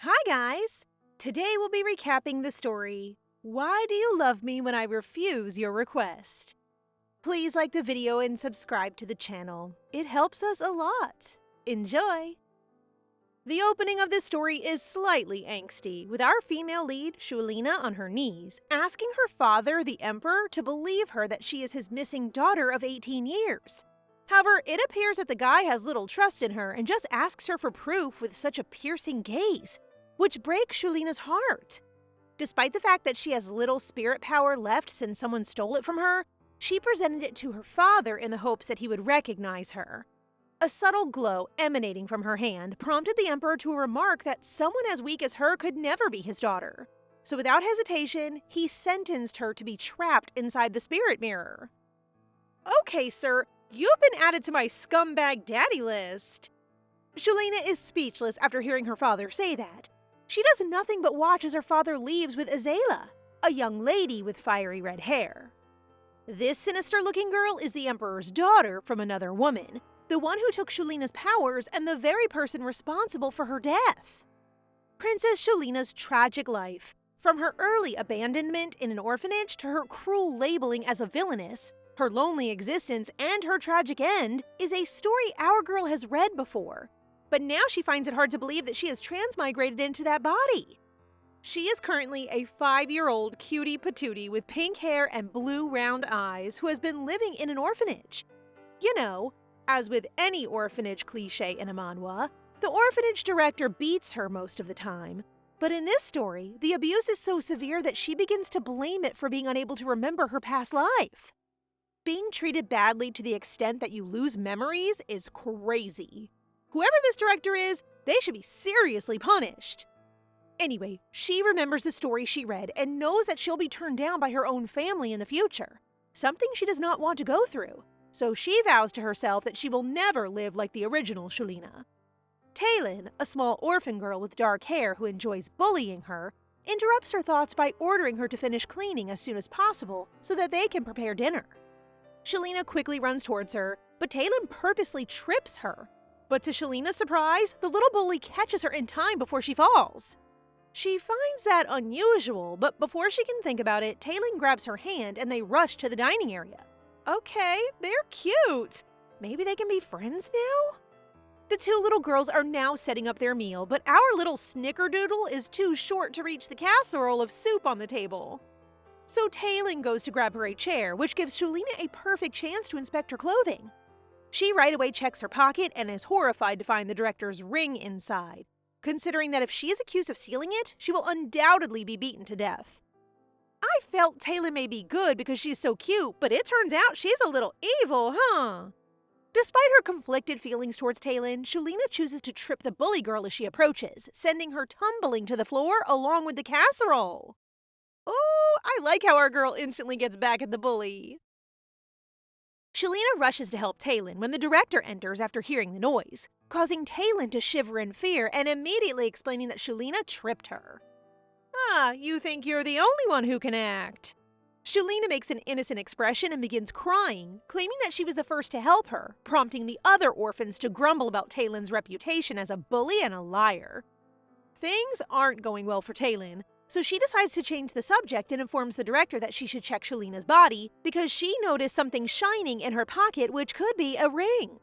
Hi guys! Today we'll be recapping the story, Why Do You Love Me When I Refuse Your Request? Please like the video and subscribe to the channel. It helps us a lot. Enjoy! The opening of this story is slightly angsty, with our female lead, Shulina, on her knees, asking her father, the Emperor, to believe her that she is his missing daughter of 18 years. However, it appears that the guy has little trust in her and just asks her for proof with such a piercing gaze, which breaks Shulina's heart. Despite the fact that she has little spirit power left since someone stole it from her, she presented it to her father in the hopes that he would recognize her. A subtle glow emanating from her hand prompted the Emperor to remark that someone as weak as her could never be his daughter. So without hesitation, he sentenced her to be trapped inside the spirit mirror. Okay, sir, you've been added to my scumbag daddy list. Shulina is speechless after hearing her father say that. She does nothing but watch as her father leaves with Azela, a young lady with fiery red hair. This sinister-looking girl is the Emperor's daughter from another woman, the one who took Shulina's powers and the very person responsible for her death. Princess Shulina's tragic life, from her early abandonment in an orphanage to her cruel labeling as a villainess, her lonely existence, and her tragic end, is a story our girl has read before. But now she finds it hard to believe that she has transmigrated into that body. She is currently a 5-year-old cutie patootie with pink hair and blue round eyes who has been living in an orphanage. You know, as with any orphanage cliche in a manhwa, the orphanage director beats her most of the time. But in this story, the abuse is so severe that she begins to blame it for being unable to remember her past life. Being treated badly to the extent that you lose memories is crazy. Whoever this director is, they should be seriously punished. Anyway, she remembers the story she read and knows that she'll be turned down by her own family in the future, something she does not want to go through, so she vows to herself that she will never live like the original Shulina. Talon, a small orphan girl with dark hair who enjoys bullying her, interrupts her thoughts by ordering her to finish cleaning as soon as possible so that they can prepare dinner. Shulina quickly runs towards her, but Talon purposely trips her. But to Shulina's surprise, the little bully catches her in time before she falls. She finds that unusual, but before she can think about it, Talon grabs her hand and they rush to the dining area. Okay, they're cute. Maybe they can be friends now? The two little girls are now setting up their meal, but our little snickerdoodle is too short to reach the casserole of soup on the table. So Talon goes to grab her a chair, which gives Shulina a perfect chance to inspect her clothing. She right away checks her pocket and is horrified to find the director's ring inside, considering that if she is accused of stealing it, she will undoubtedly be beaten to death. I felt Talon may be good because she's so cute, but it turns out she's a little evil, huh? Despite her conflicted feelings towards Talon, Shulina chooses to trip the bully girl as she approaches, sending her tumbling to the floor along with the casserole. Oh, I like how our girl instantly gets back at the bully. Shulina rushes to help Talon when the director enters after hearing the noise, causing Talon to shiver in fear and immediately explaining that Shulina tripped her. Ah, you think you're the only one who can act. Shulina makes an innocent expression and begins crying, claiming that she was the first to help her, prompting the other orphans to grumble about Talon's reputation as a bully and a liar. Things aren't going well for Talon, so she decides to change the subject and informs the director that she should check Shulina's body because she noticed something shining in her pocket which could be a ring.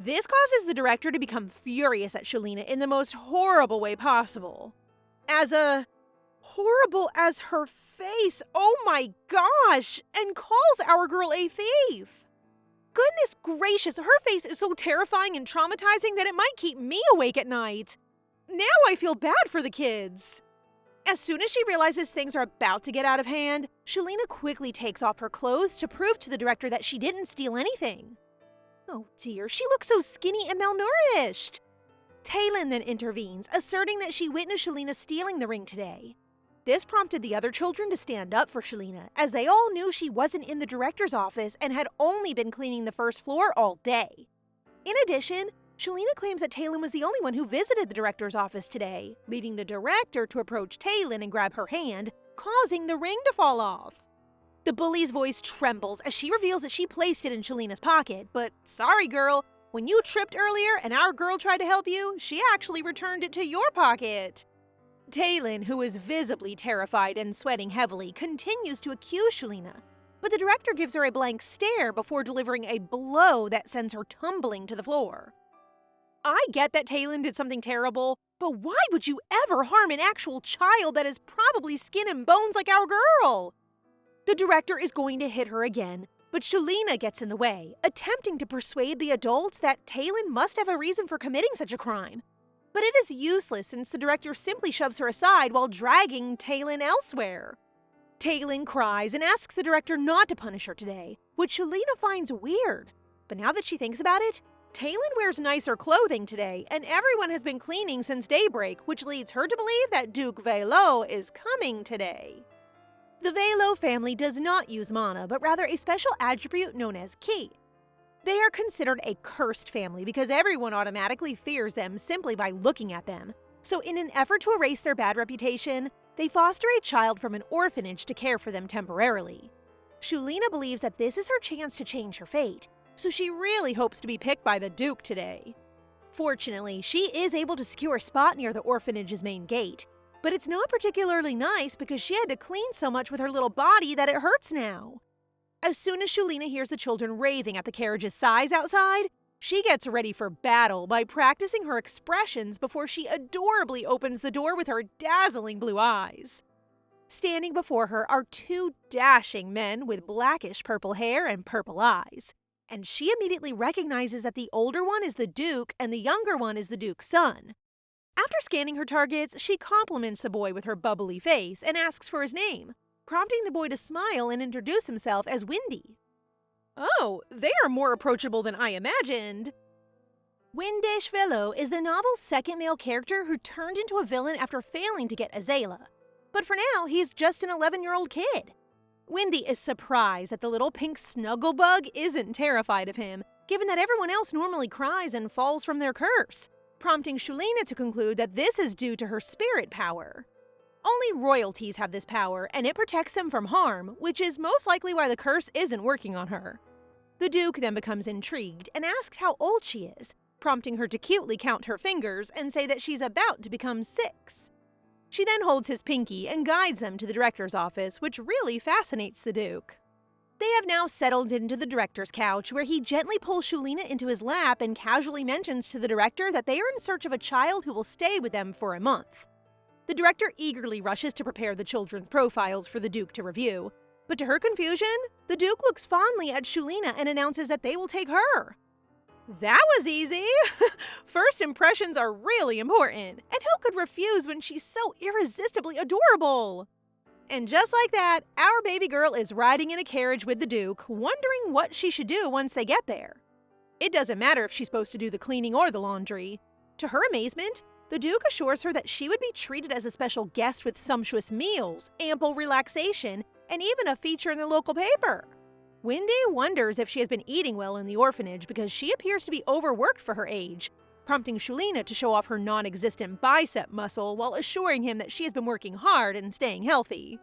This causes the director to become furious at Shulina in the most horrible way possible. Horrible as her face, oh my gosh, and calls our girl a thief. Goodness gracious, her face is so terrifying and traumatizing that it might keep me awake at night. Now I feel bad for the kids. As soon as she realizes things are about to get out of hand, Shulina quickly takes off her clothes to prove to the director that she didn't steal anything. Oh dear, she looks so skinny and malnourished. Talon then intervenes, asserting that she witnessed Shulina stealing the ring today. This prompted the other children to stand up for Shulina, as they all knew she wasn't in the director's office and had only been cleaning the first floor all day. In addition, Shulina claims that Talon was the only one who visited the director's office today, leading the director to approach Talon and grab her hand, causing the ring to fall off. The bully's voice trembles as she reveals that she placed it in Shulina's pocket, but sorry girl, when you tripped earlier and our girl tried to help you, she actually returned it to your pocket. Talon, who is visibly terrified and sweating heavily, continues to accuse Shulina, but the director gives her a blank stare before delivering a blow that sends her tumbling to the floor. I get that Talon did something terrible, but why would you ever harm an actual child that is probably skin and bones like our girl? The director is going to hit her again, but Shulina gets in the way, attempting to persuade the adults that Talon must have a reason for committing such a crime. But it is useless since the director simply shoves her aside while dragging Talon elsewhere. Talon cries and asks the director not to punish her today, which Shulina finds weird. But now that she thinks about it, Talon wears nicer clothing today, and everyone has been cleaning since daybreak, which leads her to believe that Duke Velo is coming today. The Velo family does not use mana, but rather a special attribute known as Ki. They are considered a cursed family because everyone automatically fears them simply by looking at them. So in an effort to erase their bad reputation, they foster a child from an orphanage to care for them temporarily. Shulina believes that this is her chance to change her fate, so she really hopes to be picked by the Duke today. Fortunately, she is able to secure a spot near the orphanage's main gate, but it's not particularly nice because she had to clean so much with her little body that it hurts now. As soon as Shulina hears the children raving at the carriage's size outside, she gets ready for battle by practicing her expressions before she adorably opens the door with her dazzling blue eyes. Standing before her are two dashing men with blackish purple hair and purple eyes, and she immediately recognizes that the older one is the Duke and the younger one is the Duke's son. After scanning her targets, she compliments the boy with her bubbly face and asks for his name, prompting the boy to smile and introduce himself as Windy. Oh, they are more approachable than I imagined. Windesh Velo is the novel's second male character who turned into a villain after failing to get Azela. But for now, he's just an 11-year-old kid. Windy is surprised that the little pink snugglebug isn't terrified of him, given that everyone else normally cries and falls from their curse, prompting Shulina to conclude that this is due to her spirit power. Only royalties have this power, and it protects them from harm, which is most likely why the curse isn't working on her. The Duke then becomes intrigued and asks how old she is, prompting her to cutely count her fingers and say that she's about to become 6. She then holds his pinky and guides them to the director's office, which really fascinates the Duke. They have now settled into the director's couch, where he gently pulls Shulina into his lap and casually mentions to the director that they are in search of a child who will stay with them for a month. The director eagerly rushes to prepare the children's profiles for the Duke to review, but to her confusion, the Duke looks fondly at Shulina and announces that they will take her. That was easy! First impressions are really important, and who could refuse when she's so irresistibly adorable? And just like that, our baby girl is riding in a carriage with the Duke, wondering what she should do once they get there. It doesn't matter if she's supposed to do the cleaning or the laundry. To her amazement, the Duke assures her that she would be treated as a special guest with sumptuous meals, ample relaxation, and even a feature in the local paper. Windy wonders if she has been eating well in the orphanage because she appears to be overworked for her age, prompting Shulina to show off her non-existent bicep muscle while assuring him that she has been working hard and staying healthy.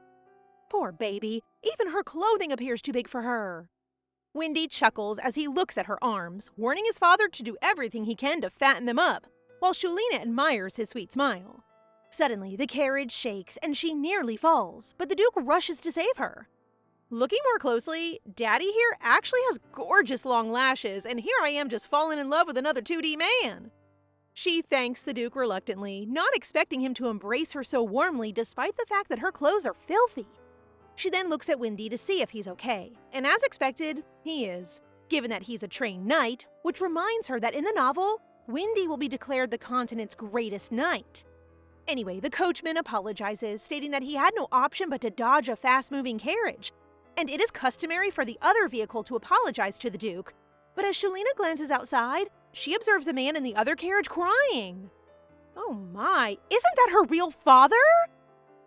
Poor baby, even her clothing appears too big for her. Windy chuckles as he looks at her arms, warning his father to do everything he can to fatten them up, while Shulina admires his sweet smile. Suddenly, the carriage shakes and she nearly falls, but the Duke rushes to save her. Looking more closely, Daddy here actually has gorgeous long lashes, and here I am just falling in love with another 2D man. She thanks the Duke reluctantly, not expecting him to embrace her so warmly despite the fact that her clothes are filthy. She then looks at Windy to see if he's okay, and as expected, he is, given that he's a trained knight, which reminds her that in the novel, Windy will be declared the continent's greatest knight. Anyway, the coachman apologizes, stating that he had no option but to dodge a fast-moving carriage, and it is customary for the other vehicle to apologize to the Duke. But as Shulina glances outside, she observes a man in the other carriage crying. Oh my, isn't that her real father?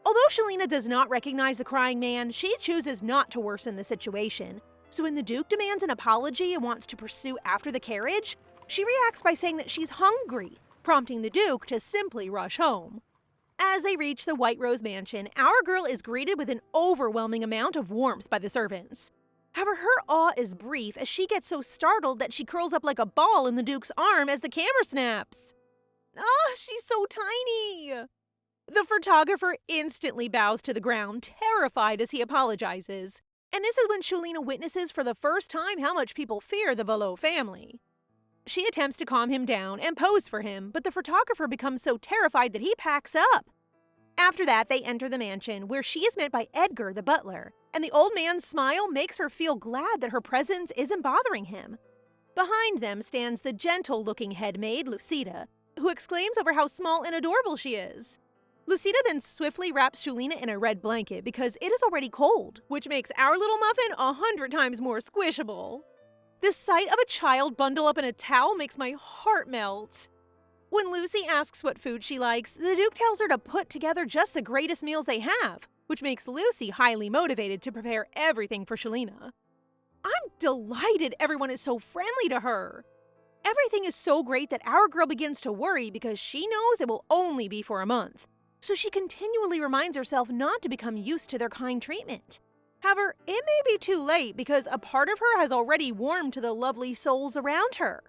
Although Shulina does not recognize the crying man, she chooses not to worsen the situation. So when the Duke demands an apology and wants to pursue after the carriage, she reacts by saying that she's hungry, prompting the Duke to simply rush home. As they reach the White Rose Mansion, our girl is greeted with an overwhelming amount of warmth by the servants. However, her awe is brief as she gets so startled that she curls up like a ball in the Duke's arm as the camera snaps. Ah, she's so tiny! The photographer instantly bows to the ground, terrified as he apologizes. And this is when Shulina witnesses for the first time how much people fear the Velo family. She attempts to calm him down and pose for him, but the photographer becomes so terrified that he packs up. After that, they enter the mansion, where she is met by Edgar, the butler, and the old man's smile makes her feel glad that her presence isn't bothering him. Behind them stands the gentle-looking head maid, Lucida, who exclaims over how small and adorable she is. Lucida then swiftly wraps Shulina in a red blanket because it is already cold, which makes our little muffin 100 times more squishable. The sight of a child bundle up in a towel makes my heart melt. When Lucy asks what food she likes, the Duke tells her to put together just the greatest meals they have, which makes Lucy highly motivated to prepare everything for Shulina. I'm delighted everyone is so friendly to her. Everything is so great that our girl begins to worry because she knows it will only be for a month. So she continually reminds herself not to become used to their kind treatment. However, it may be too late because a part of her has already warmed to the lovely souls around her.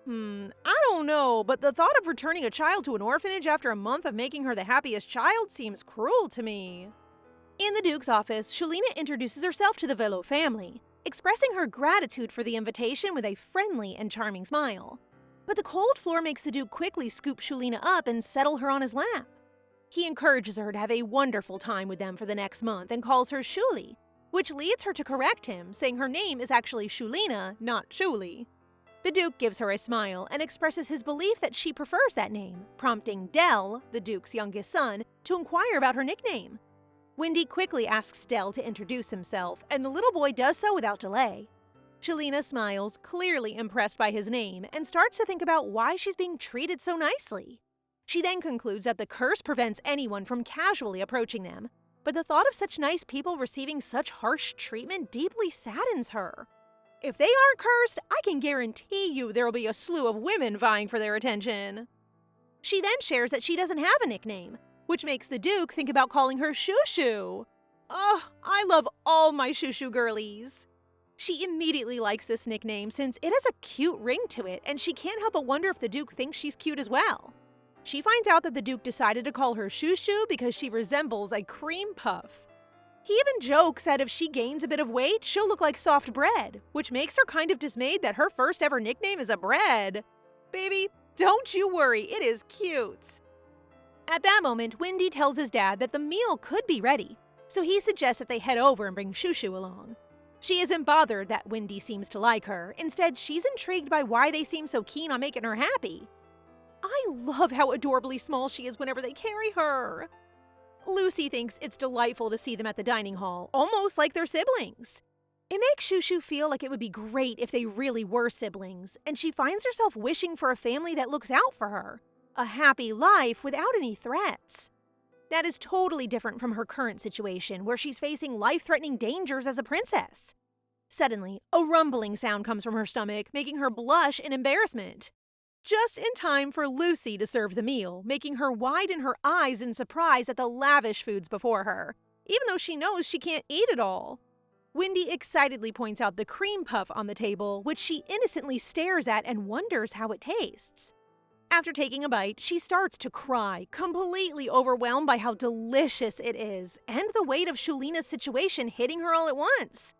I don't know, but the thought of returning a child to an orphanage after a month of making her the happiest child seems cruel to me. In the Duke's office, Shulina introduces herself to the Velo family, expressing her gratitude for the invitation with a friendly and charming smile. But the cold floor makes the Duke quickly scoop Shulina up and settle her on his lap. He encourages her to have a wonderful time with them for the next month and calls her Shuli, which leads her to correct him, saying her name is actually Shulina, not Shuli. The Duke gives her a smile and expresses his belief that she prefers that name, prompting Del, the Duke's youngest son, to inquire about her nickname. Wendy quickly asks Del to introduce himself, and the little boy does so without delay. Shulina smiles, clearly impressed by his name, and starts to think about why she's being treated so nicely. She then concludes that the curse prevents anyone from casually approaching them, but the thought of such nice people receiving such harsh treatment deeply saddens her. If they aren't cursed, I can guarantee you there will be a slew of women vying for their attention. She then shares that she doesn't have a nickname, which makes the Duke think about calling her Shushu. Oh, I love all my Shushu girlies. She immediately likes this nickname since it has a cute ring to it, and she can't help but wonder if the Duke thinks she's cute as well. She finds out that the Duke decided to call her Shushu because she resembles a cream puff. He even jokes that if she gains a bit of weight, she'll look like soft bread, which makes her kind of dismayed that her first ever nickname is a bread. Baby, don't you worry, it is cute. At that moment, Wendy tells his dad that the meal could be ready, so he suggests that they head over and bring Shushu along. She isn't bothered that Wendy seems to like her. Instead, she's intrigued by why they seem so keen on making her happy. I love how adorably small she is whenever they carry her. Lucy thinks it's delightful to see them at the dining hall, almost like they're siblings. It makes Shushu feel like it would be great if they really were siblings, and she finds herself wishing for a family that looks out for her. A happy life without any threats. That is totally different from her current situation, where she's facing life-threatening dangers as a princess. Suddenly, a rumbling sound comes from her stomach, making her blush in embarrassment. Just in time for Lucy to serve the meal, making her widen her eyes in surprise at the lavish foods before her, even though she knows she can't eat it all. Wendy excitedly points out the cream puff on the table, which she innocently stares at and wonders how it tastes. After taking a bite, she starts to cry, completely overwhelmed by how delicious it is, and the weight of Shulina's situation hitting her all at once.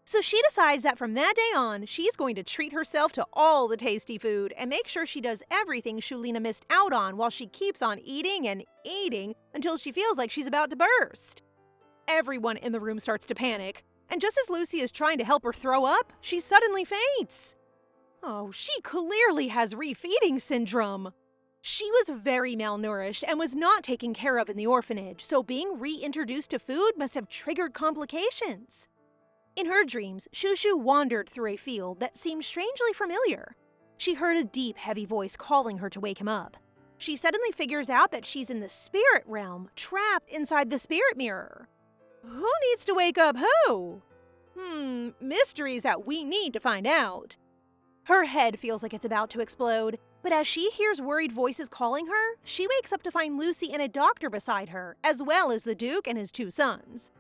So she decides that from that day on, she's going to treat herself to all the tasty food and make sure she does everything Shulina missed out on while she keeps on eating and eating until she feels like she's about to burst. Everyone in the room starts to panic, and just as Lucy is trying to help her throw up, she suddenly faints. Oh, she clearly has refeeding syndrome. She was very malnourished and was not taken care of in the orphanage, so being reintroduced to food must have triggered complications. In her dreams, Shushu wandered through a field that seemed strangely familiar. She heard a deep, heavy voice calling her to wake him up. She suddenly figures out that she's in the spirit realm, trapped inside the spirit mirror. Who needs to wake up who? Mysteries that we need to find out. Her head feels like it's about to explode, but as she hears worried voices calling her, she wakes up to find Lucy and a doctor beside her, as well as the Duke and his 2 sons.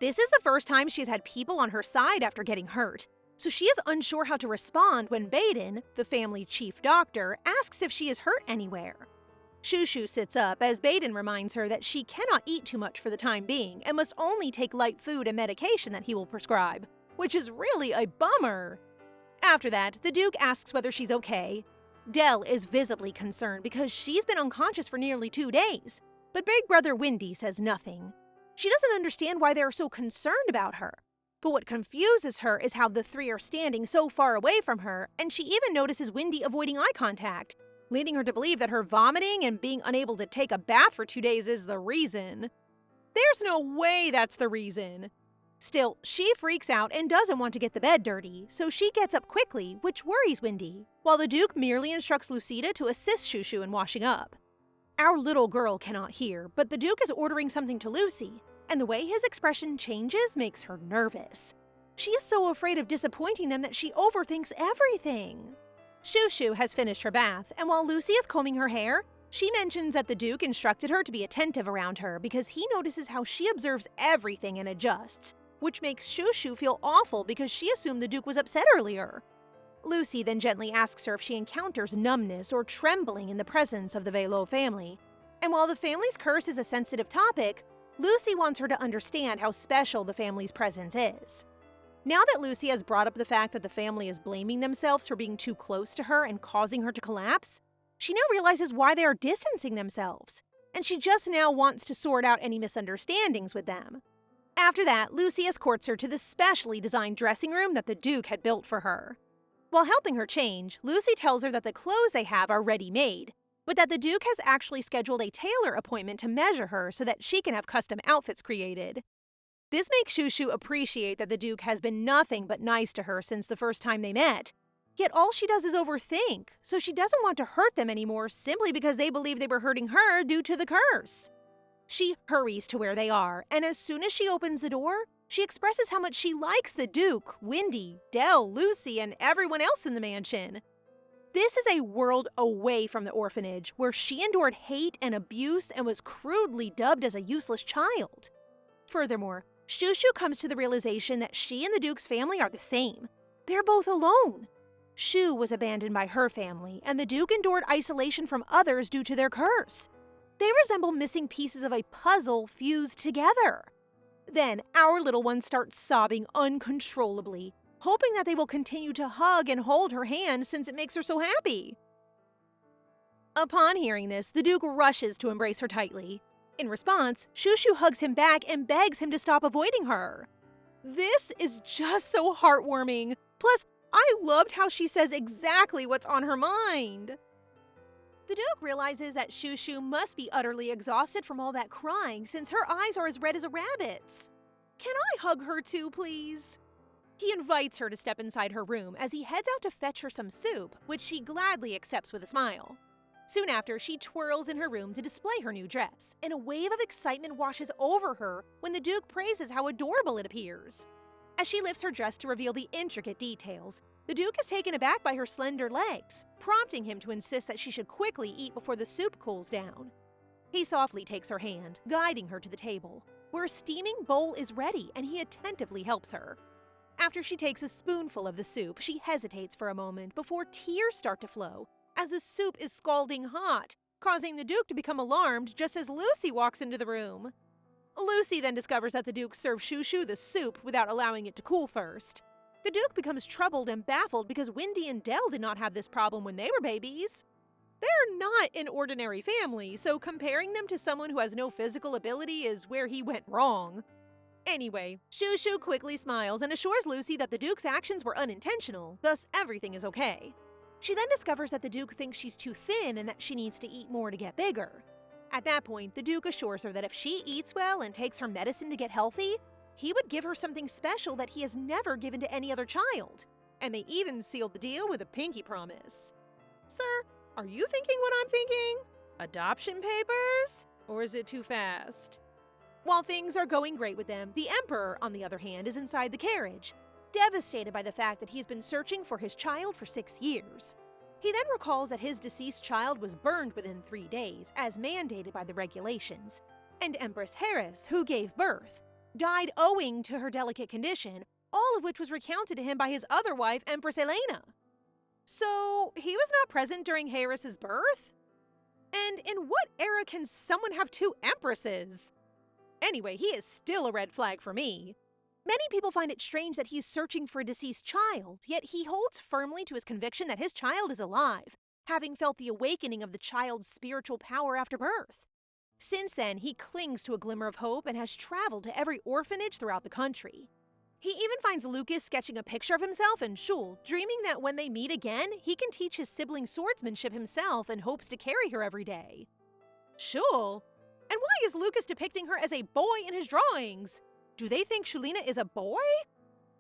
This is the first time she's had people on her side after getting hurt, so she is unsure how to respond when Baden, the family chief doctor, asks if she is hurt anywhere. Shushu sits up as Baden reminds her that she cannot eat too much for the time being and must only take light food and medication that he will prescribe, which is really a bummer. After that, the Duke asks whether she's okay. Dell is visibly concerned because she's been unconscious for nearly 2 days, but Big Brother Wendy says nothing. She doesn't understand why they are so concerned about her. But what confuses her is how the three are standing so far away from her, and she even notices Wendy avoiding eye contact, leading her to believe that her vomiting and being unable to take a bath for 2 days is the reason. There's no way that's the reason. Still, she freaks out and doesn't want to get the bed dirty, so she gets up quickly, which worries Wendy, while the Duke merely instructs Lucida to assist Shushu in washing up. Our little girl cannot hear, but the Duke is ordering something to Lucy, and the way his expression changes makes her nervous. She is so afraid of disappointing them that she overthinks everything. Shushu has finished her bath, and while Lucy is combing her hair, she mentions that the Duke instructed her to be attentive around her because he notices how she observes everything and adjusts, which makes Shushu feel awful because she assumed the Duke was upset earlier. Lucy then gently asks her if she encounters numbness or trembling in the presence of the Velo family, and while the family's curse is a sensitive topic, Lucy wants her to understand how special the family's presence is. Now that Lucy has brought up the fact that the family is blaming themselves for being too close to her and causing her to collapse, she now realizes why they are distancing themselves, and she just now wants to sort out any misunderstandings with them. After that, Lucy escorts her to the specially designed dressing room that the Duke had built for her. While helping her change, Lucy tells her that the clothes they have are ready-made, but that the Duke has actually scheduled a tailor appointment to measure her so that she can have custom outfits created. This makes Shushu appreciate that the Duke has been nothing but nice to her since the first time they met, yet all she does is overthink, so she doesn't want to hurt them anymore simply because they believe they were hurting her due to the curse. She hurries to where they are, and as soon as she opens the door, she expresses how much she likes the Duke, Wendy, Dell, Lucy, and everyone else in the mansion. This is a world away from the orphanage, where she endured hate and abuse and was crudely dubbed as a useless child. Furthermore, Shushu comes to the realization that she and the Duke's family are the same. They're both alone. Shu was abandoned by her family, and the Duke endured isolation from others due to their curse. They resemble missing pieces of a puzzle fused together. Then, our little one starts sobbing uncontrollably, hoping that they will continue to hug and hold her hand since it makes her so happy. Upon hearing this, the Duke rushes to embrace her tightly. In response, Shushu hugs him back and begs him to stop avoiding her. This is just so heartwarming. Plus, I loved how she says exactly what's on her mind. The Duke realizes that Shushu must be utterly exhausted from all that crying since her eyes are as red as a rabbit's. Can I hug her too, please? He invites her to step inside her room as he heads out to fetch her some soup, which she gladly accepts with a smile. Soon after, she twirls in her room to display her new dress, and a wave of excitement washes over her when the Duke praises how adorable it appears. As she lifts her dress to reveal the intricate details, the Duke is taken aback by her slender legs, prompting him to insist that she should quickly eat before the soup cools down. He softly takes her hand, guiding her to the table, where a steaming bowl is ready, and he attentively helps her. After she takes a spoonful of the soup, she hesitates for a moment before tears start to flow, as the soup is scalding hot, causing the Duke to become alarmed just as Lucy walks into the room. Lucy then discovers that the Duke served Shushu the soup without allowing it to cool first. The Duke becomes troubled and baffled because Wendy and Dell did not have this problem when they were babies. They're not an ordinary family, so comparing them to someone who has no physical ability is where he went wrong. Anyway, Shushu quickly smiles and assures Lucy that the Duke's actions were unintentional, thus everything is okay. She then discovers that the Duke thinks she's too thin and that she needs to eat more to get bigger. At that point, the Duke assures her that if she eats well and takes her medicine to get healthy, he would give her something special that he has never given to any other child. And they even sealed the deal with a pinky promise. Sir, are you thinking what I'm thinking? Adoption papers? Or is it too fast? While things are going great with them, the Emperor, on the other hand, is inside the carriage, devastated by the fact that he's been searching for his child for 6 years. He then recalls that his deceased child was burned within 3 days, as mandated by the regulations, and Empress Harris, who gave birth, died owing to her delicate condition, all of which was recounted to him by his other wife, Empress Elena. So, he was not present during Harris's birth? And in what era can someone have two empresses? Anyway, he is still a red flag for me. Many people find it strange that he's searching for a deceased child, yet he holds firmly to his conviction that his child is alive, having felt the awakening of the child's spiritual power after birth. Since then, he clings to a glimmer of hope and has traveled to every orphanage throughout the country. He even finds Lucas sketching a picture of himself and Shul, dreaming that when they meet again, he can teach his sibling swordsmanship himself and hopes to carry her every day. Shul? And why is Lucas depicting her as a boy in his drawings? Do they think Shulina is a boy?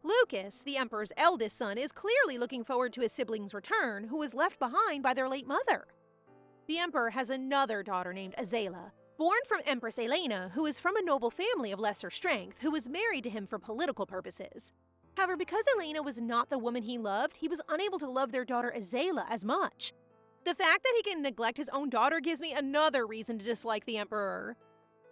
Lucas, the Emperor's eldest son, is clearly looking forward to his sibling's return, who was left behind by their late mother. The Emperor has another daughter named Azela, born from Empress Elena, who is from a noble family of lesser strength, who was married to him for political purposes. However, because Elena was not the woman he loved, he was unable to love their daughter Azela as much. The fact that he can neglect his own daughter gives me another reason to dislike the Emperor.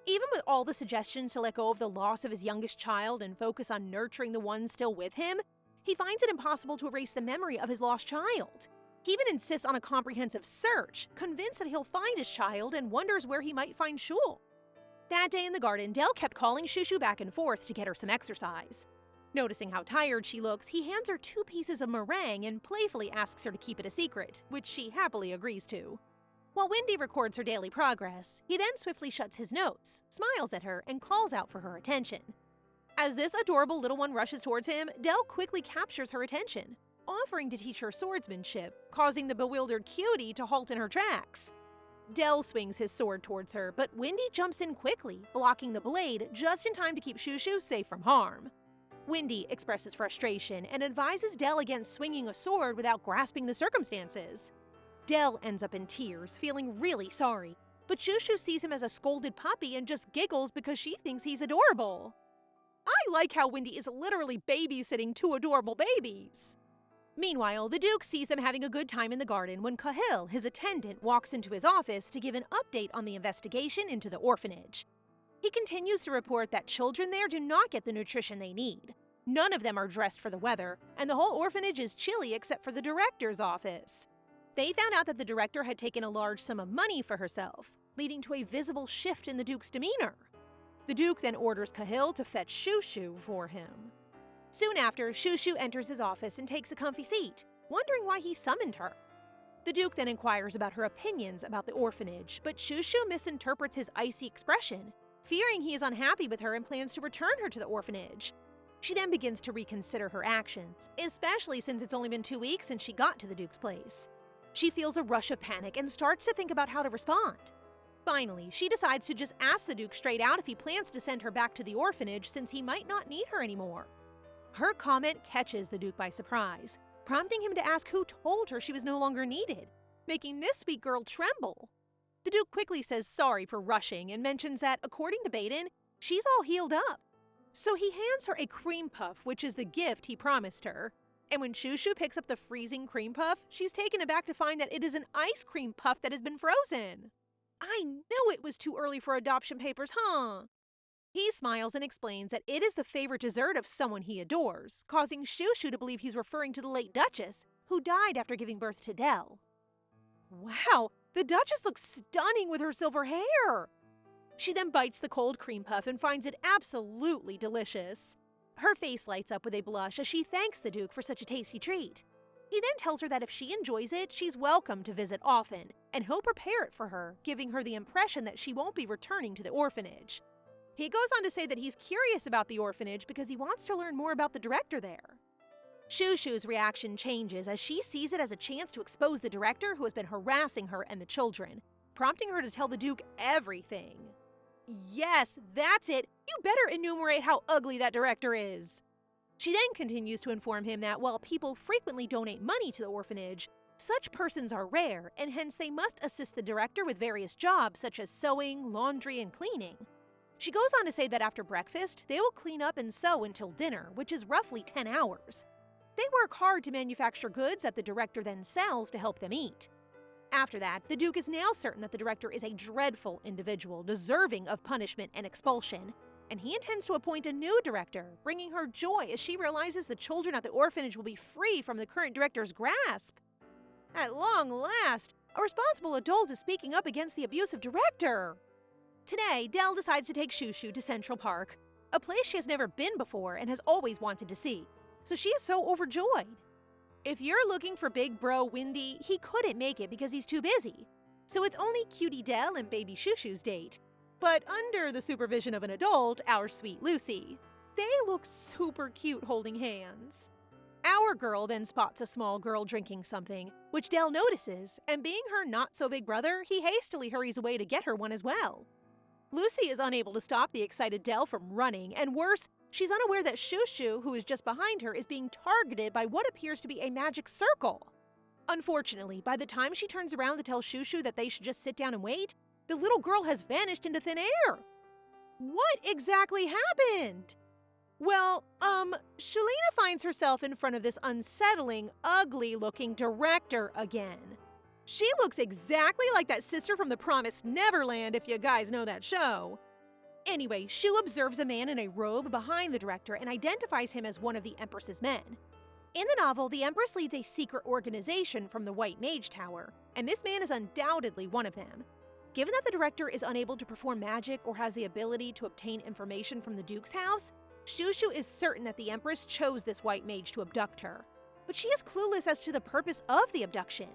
Even with all the suggestions to let go of the loss of his youngest child and focus on nurturing the one still with him, he finds it impossible to erase the memory of his lost child. He even insists on a comprehensive search, convinced that he'll find his child and wonders where he might find Shul. That day in the garden, Del kept calling Shushu back and forth to get her some exercise. Noticing how tired she looks, he hands her 2 pieces of meringue and playfully asks her to keep it a secret, which she happily agrees to. While Wendy records her daily progress, he then swiftly shuts his notes, smiles at her, and calls out for her attention. As this adorable little one rushes towards him, Del quickly captures her attention, offering to teach her swordsmanship, causing the bewildered cutie to halt in her tracks. Del swings his sword towards her, but Wendy jumps in quickly, blocking the blade just in time to keep Shushu safe from harm. Wendy expresses frustration and advises Del against swinging a sword without grasping the circumstances. Del ends up in tears, feeling really sorry, but Shushu sees him as a scolded puppy and just giggles because she thinks he's adorable. I like how Wendy is literally babysitting 2 adorable babies. Meanwhile, the Duke sees them having a good time in the garden when Cahill, his attendant, walks into his office to give an update on the investigation into the orphanage. He continues to report that children there do not get the nutrition they need. None of them are dressed for the weather, and the whole orphanage is chilly except for the director's office. They found out that the director had taken a large sum of money for herself, leading to a visible shift in the Duke's demeanor. The Duke then orders Cahill to fetch Shushu for him. Soon after, Shushu enters his office and takes a comfy seat, wondering why he summoned her. The Duke then inquires about her opinions about the orphanage, but Shushu misinterprets his icy expression, fearing he is unhappy with her and plans to return her to the orphanage. She then begins to reconsider her actions, especially since it's only been 2 weeks since she got to the Duke's place. She feels a rush of panic and starts to think about how to respond. Finally, she decides to just ask the Duke straight out if he plans to send her back to the orphanage since he might not need her anymore. Her comment catches the Duke by surprise, prompting him to ask who told her she was no longer needed, making this sweet girl tremble. The Duke quickly says sorry for rushing and mentions that, according to Baden, she's all healed up. So he hands her a cream puff, which is the gift he promised her. And when Shushu picks up the freezing cream puff, she's taken aback to find that it is an ice cream puff that has been frozen. I knew it was too early for adoption papers, huh? He smiles and explains that it is the favorite dessert of someone he adores, causing Shushu to believe he's referring to the late Duchess, who died after giving birth to Del. Wow, the Duchess looks stunning with her silver hair! She then bites the cold cream puff and finds it absolutely delicious. Her face lights up with a blush as she thanks the Duke for such a tasty treat. He then tells her that if she enjoys it, she's welcome to visit often, and he'll prepare it for her, giving her the impression that she won't be returning to the orphanage. He goes on to say that he's curious about the orphanage because he wants to learn more about the director there. Shushu's reaction changes as she sees it as a chance to expose the director who has been harassing her and the children, prompting her to tell the Duke everything. Yes, that's it! You better enumerate how ugly that director is! She then continues to inform him that while people frequently donate money to the orphanage, such persons are rare, and hence they must assist the director with various jobs such as sewing, laundry, and cleaning. She goes on to say that after breakfast, they will clean up and sew until dinner, which is roughly 10 hours. They work hard to manufacture goods that the director then sells to help them eat. After that, the Duke is now certain that the director is a dreadful individual deserving of punishment and expulsion, and he intends to appoint a new director, bringing her joy as she realizes the children at the orphanage will be free from the current director's grasp. At long last, A responsible adult is speaking up against the abusive director. Today, Dell decides to take Shushu to Central Park, a place she has never been before and has always wanted to see, so she is so overjoyed. If you're looking for big bro Windy, he couldn't make it because he's too busy, so it's only cutie Dell and baby Shushu's date, but under the supervision of an adult, our sweet Lucy. They look super cute holding hands. Our girl then spots a small girl drinking something, which Dell notices, and being her not-so-big brother, he hastily hurries away to get her one as well. Lucy is unable to stop the excited Dell from running, and worse, she's unaware that Shushu, who is just behind her, is being targeted by what appears to be a magic circle. Unfortunately, by the time she turns around to tell Shushu that they should just sit down and wait, the little girl has vanished into thin air. What exactly happened? Well, Shalina finds herself in front of this unsettling, ugly-looking director again. She looks exactly like that sister from The Promised Neverland, if you guys know that show. Anyway, Shu observes a man in a robe behind the director and identifies him as one of the Empress's men. In the novel, the Empress leads a secret organization from the White Mage Tower, and this man is undoubtedly one of them. Given that the director is unable to perform magic or has the ability to obtain information from the Duke's house, Shushu is certain that the Empress chose this white mage to abduct her. But she is clueless as to the purpose of the abduction.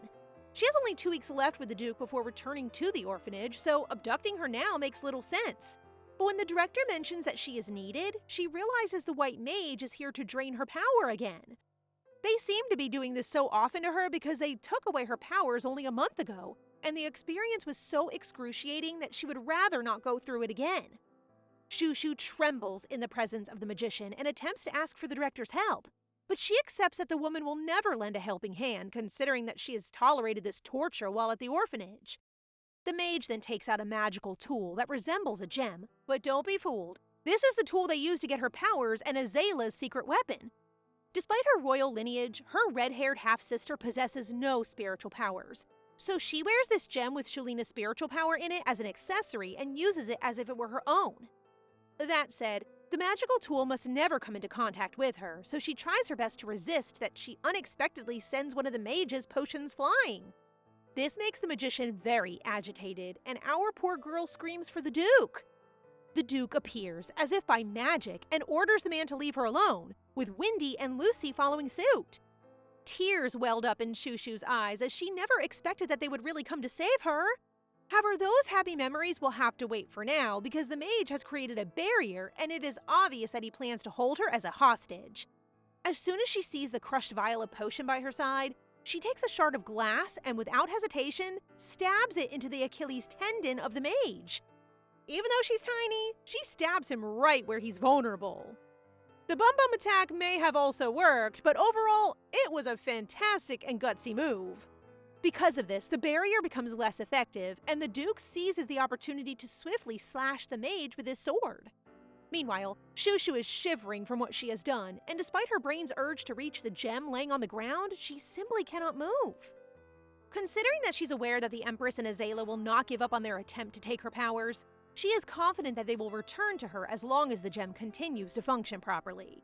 She has only 2 weeks left with the Duke before returning to the orphanage, so abducting her now makes little sense. But when the director mentions that she is needed, she realizes the white mage is here to drain her power again. They seem to be doing this so often to her because they took away her powers only a month ago, and the experience was so excruciating that she would rather not go through it again. Shushu trembles in the presence of the magician and attempts to ask for the director's help, but she accepts that the woman will never lend a helping hand, considering that she has tolerated this torture while at the orphanage. The mage then takes out a magical tool that resembles a gem, but don't be fooled. This is the tool they use to get her powers and Azala's secret weapon. Despite her royal lineage, her red-haired half-sister possesses no spiritual powers, so she wears this gem with Shalina's spiritual power in it as an accessory and uses it as if it were her own. That said, the magical tool must never come into contact with her, so she tries her best to resist that she unexpectedly sends one of the mage's potions flying. This makes the magician very agitated, and our poor girl screams for the Duke. The Duke appears, as if by magic, and orders the man to leave her alone, with Windy and Lucy following suit. Tears welled up in Shushu's eyes as she never expected that they would really come to save her. However, those happy memories will have to wait for now because the mage has created a barrier and it is obvious that he plans to hold her as a hostage. As soon as she sees the crushed vial of potion by her side, she takes a shard of glass and without hesitation, stabs it into the Achilles tendon of the mage. Even though she's tiny, she stabs him right where he's vulnerable. The bum-bum attack may have also worked, but overall, it was a fantastic and gutsy move. Because of this, the barrier becomes less effective, and the Duke seizes the opportunity to swiftly slash the mage with his sword. Meanwhile, Shushu is shivering from what she has done, and despite her brain's urge to reach the gem laying on the ground, she simply cannot move. Considering that she's aware that the Empress and Azala will not give up on their attempt to take her powers, she is confident that they will return to her as long as the gem continues to function properly.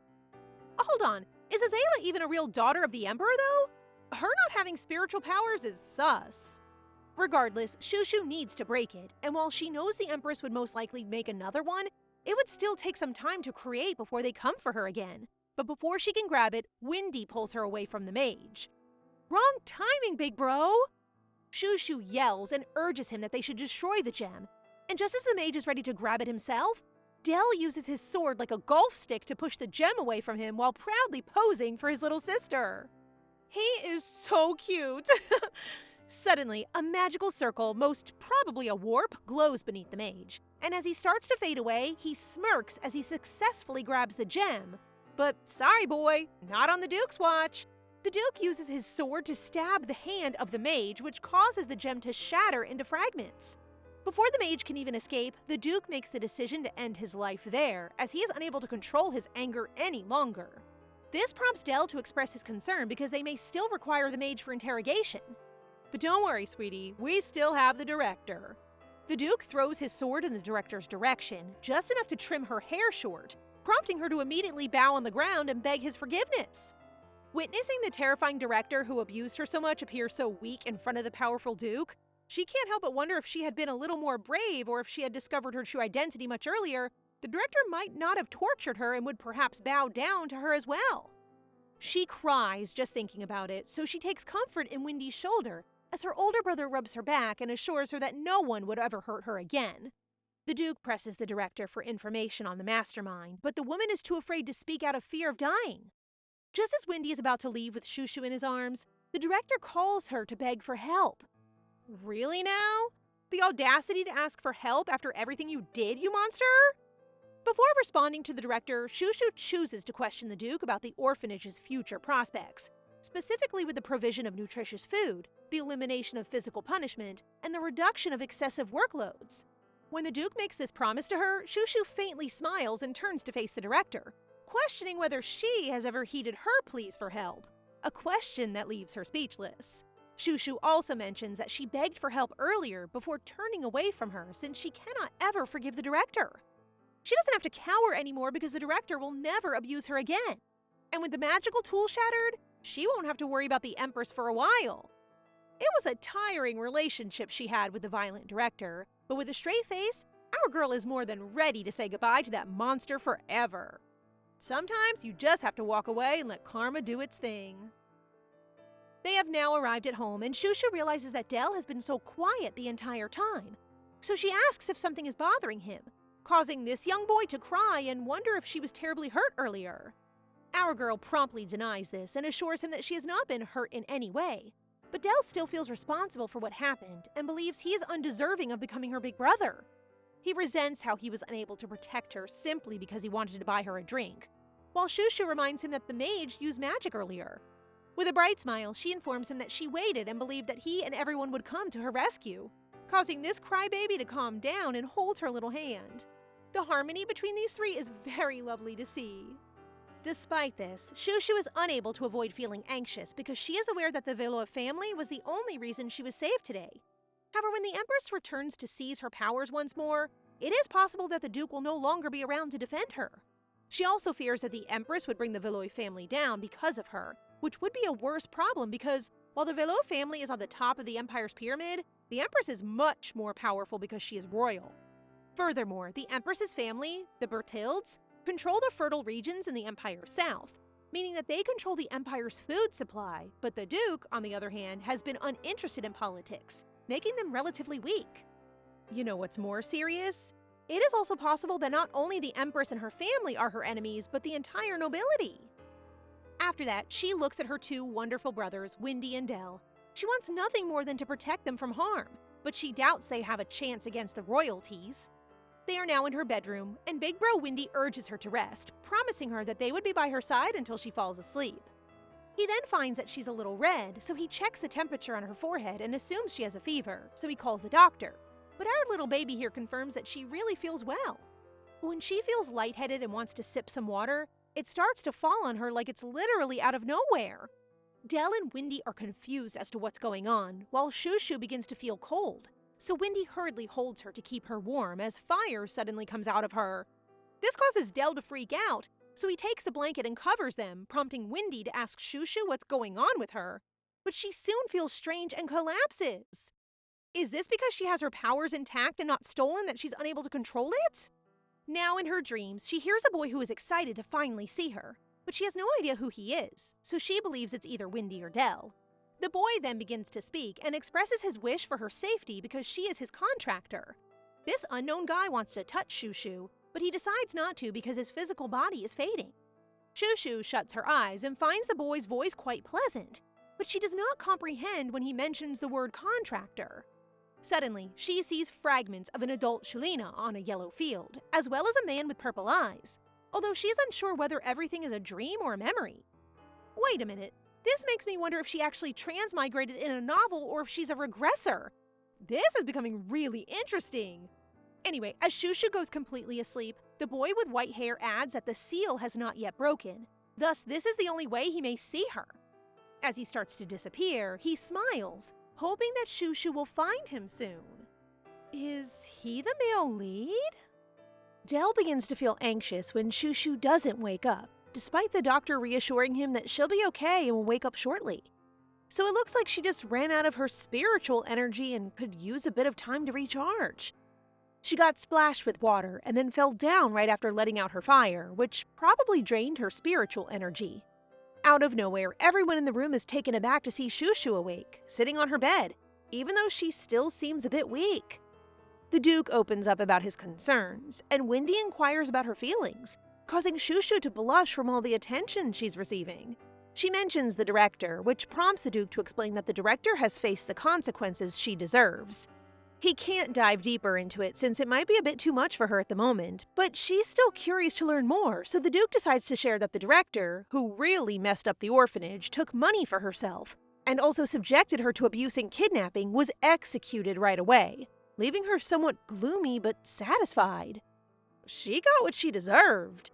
Hold on, is Azala even a real daughter of the Emperor, though? Her not having spiritual powers is sus. Regardless, Shushu needs to break it, and while she knows the Empress would most likely make another one, it would still take some time to create before they come for her again. But before she can grab it, Windy pulls her away from the mage. Wrong timing, big bro! Shushu yells and urges him that they should destroy the gem, and just as the mage is ready to grab it himself, Dell uses his sword like a golf stick to push the gem away from him while proudly posing for his little sister. He is so cute! Suddenly, a magical circle, most probably a warp, glows beneath the mage, and as he starts to fade away, he smirks as he successfully grabs the gem. But sorry boy, not on the Duke's watch. The Duke uses his sword to stab the hand of the mage, which causes the gem to shatter into fragments. Before the mage can even escape, the Duke makes the decision to end his life there, as he is unable to control his anger any longer. This prompts Dell to express his concern because they may still require the mage for interrogation. But don't worry, sweetie, we still have the director. The Duke throws his sword in the director's direction, just enough to trim her hair short, prompting her to immediately bow on the ground and beg his forgiveness. Witnessing the terrifying director who abused her so much appear so weak in front of the powerful Duke, she can't help but wonder if she had been a little more brave or if she had discovered her true identity much earlier, the director might not have tortured her and would perhaps bow down to her as well. She cries just thinking about it, so she takes comfort in Wendy's shoulder as her older brother rubs her back and assures her that no one would ever hurt her again. The Duke presses the director for information on the mastermind, but the woman is too afraid to speak out of fear of dying. Just as Wendy is about to leave with Shushu in his arms, the director calls her to beg for help. Really now? The audacity to ask for help after everything you did, you monster? Before responding to the director, Shushu chooses to question the Duke about the orphanage's future prospects, specifically with the provision of nutritious food, the elimination of physical punishment, and the reduction of excessive workloads. When the Duke makes this promise to her, Shushu faintly smiles and turns to face the director, questioning whether she has ever heeded her pleas for help, a question that leaves her speechless. Shushu also mentions that she begged for help earlier before turning away from her since she cannot ever forgive the director. She doesn't have to cower anymore because the director will never abuse her again. And with the magical tool shattered, she won't have to worry about the Empress for a while. It was a tiring relationship she had with the violent director, but with a straight face, our girl is more than ready to say goodbye to that monster forever. Sometimes you just have to walk away and let karma do its thing. They have now arrived at home, and Shushu realizes that Del has been so quiet the entire time. So she asks if something is bothering him, causing this young boy to cry and wonder if she was terribly hurt earlier. Our girl promptly denies this and assures him that she has not been hurt in any way. But Del still feels responsible for what happened and believes he is undeserving of becoming her big brother. He resents how he was unable to protect her simply because he wanted to buy her a drink, while Shushu reminds him that the mage used magic earlier. With a bright smile, she informs him that she waited and believed that he and everyone would come to her rescue, causing this crybaby to calm down and hold her little hand. The harmony between these three is very lovely to see. Despite this, Shushu is unable to avoid feeling anxious because she is aware that the Velo family was the only reason she was saved today. However, when the Empress returns to seize her powers once more, it is possible that the Duke will no longer be around to defend her. She also fears that the Empress would bring the Velo family down because of her, which would be a worse problem because, while the Velo family is on the top of the Empire's pyramid, the Empress is much more powerful because she is royal. Furthermore, the Empress's family, the Bertildes, control the fertile regions in the Empire's south, meaning that they control the Empire's food supply, but the Duke, on the other hand, has been uninterested in politics, making them relatively weak. You know what's more serious? It is also possible that not only the Empress and her family are her enemies, but the entire nobility. After that, she looks at her two wonderful brothers, Wendy and Del. She wants nothing more than to protect them from harm, but she doubts they have a chance against the royalties. They are now in her bedroom, and Big Bro Wendy urges her to rest, promising her that they would be by her side until she falls asleep. He then finds that she's a little red, so he checks the temperature on her forehead and assumes she has a fever, so he calls the doctor. But our little baby here confirms that she really feels well. When she feels lightheaded and wants to sip some water, it starts to fall on her like it's literally out of nowhere. Del and Wendy are confused as to what's going on, while Shushu begins to feel cold. So Wendy hurriedly holds her to keep her warm as fire suddenly comes out of her. This causes Del to freak out, so he takes the blanket and covers them, prompting Wendy to ask Shushu what's going on with her. But she soon feels strange and collapses. Is this because she has her powers intact and not stolen that she's unable to control it? Now in her dreams, she hears a boy who is excited to finally see her, but she has no idea who he is, so she believes it's either Wendy or Del. The boy then begins to speak and expresses his wish for her safety because she is his contractor. This unknown guy wants to touch Shushu, but he decides not to because his physical body is fading. Shushu shuts her eyes and finds the boy's voice quite pleasant, but she does not comprehend when he mentions the word contractor. Suddenly, she sees fragments of an adult Shulina on a yellow field, as well as a man with purple eyes, although she is unsure whether everything is a dream or a memory. Wait a minute, this makes me wonder if she actually transmigrated in a novel or if she's a regressor. This is becoming really interesting. Anyway, as Shushu goes completely asleep, the boy with white hair adds that the seal has not yet broken, thus this is the only way he may see her. As he starts to disappear, he smiles, hoping that Shushu will find him soon. Is he the male lead? Del begins to feel anxious when Shushu doesn't wake up, despite the doctor reassuring him that she'll be okay and will wake up shortly. So it looks like she just ran out of her spiritual energy and could use a bit of time to recharge. She got splashed with water and then fell down right after letting out her fire, which probably drained her spiritual energy. Out of nowhere, everyone in the room is taken aback to see Shushu awake, sitting on her bed, even though she still seems a bit weak. The Duke opens up about his concerns, and Wendy inquires about her feelings, causing Shushu to blush from all the attention she's receiving. She mentions the director, which prompts the Duke to explain that the director has faced the consequences she deserves. He can't dive deeper into it since it might be a bit too much for her at the moment, but she's still curious to learn more, so the Duke decides to share that the director, who really messed up the orphanage, took money for herself, and also subjected her to abuse and kidnapping, was executed right away, leaving her somewhat gloomy but satisfied. She got what she deserved.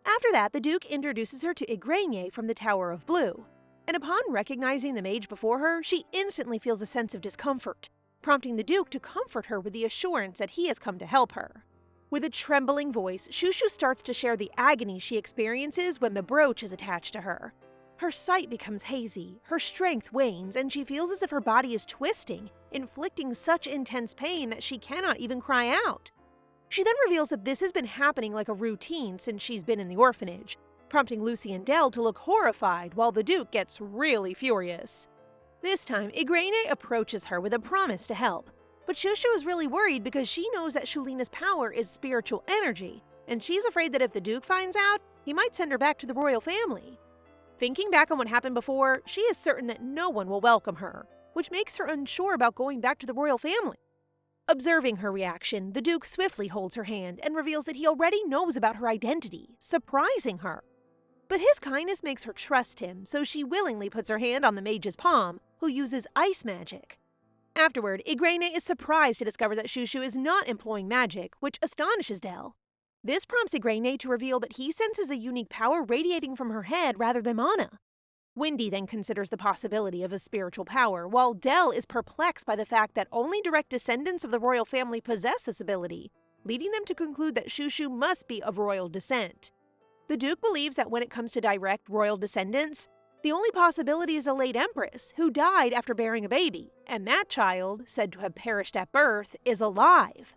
After that, the Duke introduces her to Igraine from the Tower of Blue, and upon recognizing the mage before her, she instantly feels a sense of discomfort, prompting the Duke to comfort her with the assurance that he has come to help her. With a trembling voice, Shushu starts to share the agony she experiences when the brooch is attached to her. Her sight becomes hazy, her strength wanes, and she feels as if her body is twisting, inflicting such intense pain that she cannot even cry out. She then reveals that this has been happening like a routine since she's been in the orphanage, prompting Lucy and Dell to look horrified while the Duke gets really furious. This time, Igraine approaches her with a promise to help, but Shushu is really worried because she knows that Shulina's power is spiritual energy, and she's afraid that if the Duke finds out, he might send her back to the royal family. Thinking back on what happened before, she is certain that no one will welcome her, which makes her unsure about going back to the royal family. Observing her reaction, the Duke swiftly holds her hand and reveals that he already knows about her identity, surprising her. But his kindness makes her trust him, so she willingly puts her hand on the mage's palm, who uses ice magic. Afterward, Igraine is surprised to discover that Shushu is not employing magic, which astonishes Dell. This prompts Igraine to reveal that he senses a unique power radiating from her head rather than mana. Wendy then considers the possibility of a spiritual power, while Dell is perplexed by the fact that only direct descendants of the royal family possess this ability, leading them to conclude that Shushu must be of royal descent. The Duke believes that when it comes to direct royal descendants, the only possibility is a late empress who died after bearing a baby, and that child, said to have perished at birth, is alive.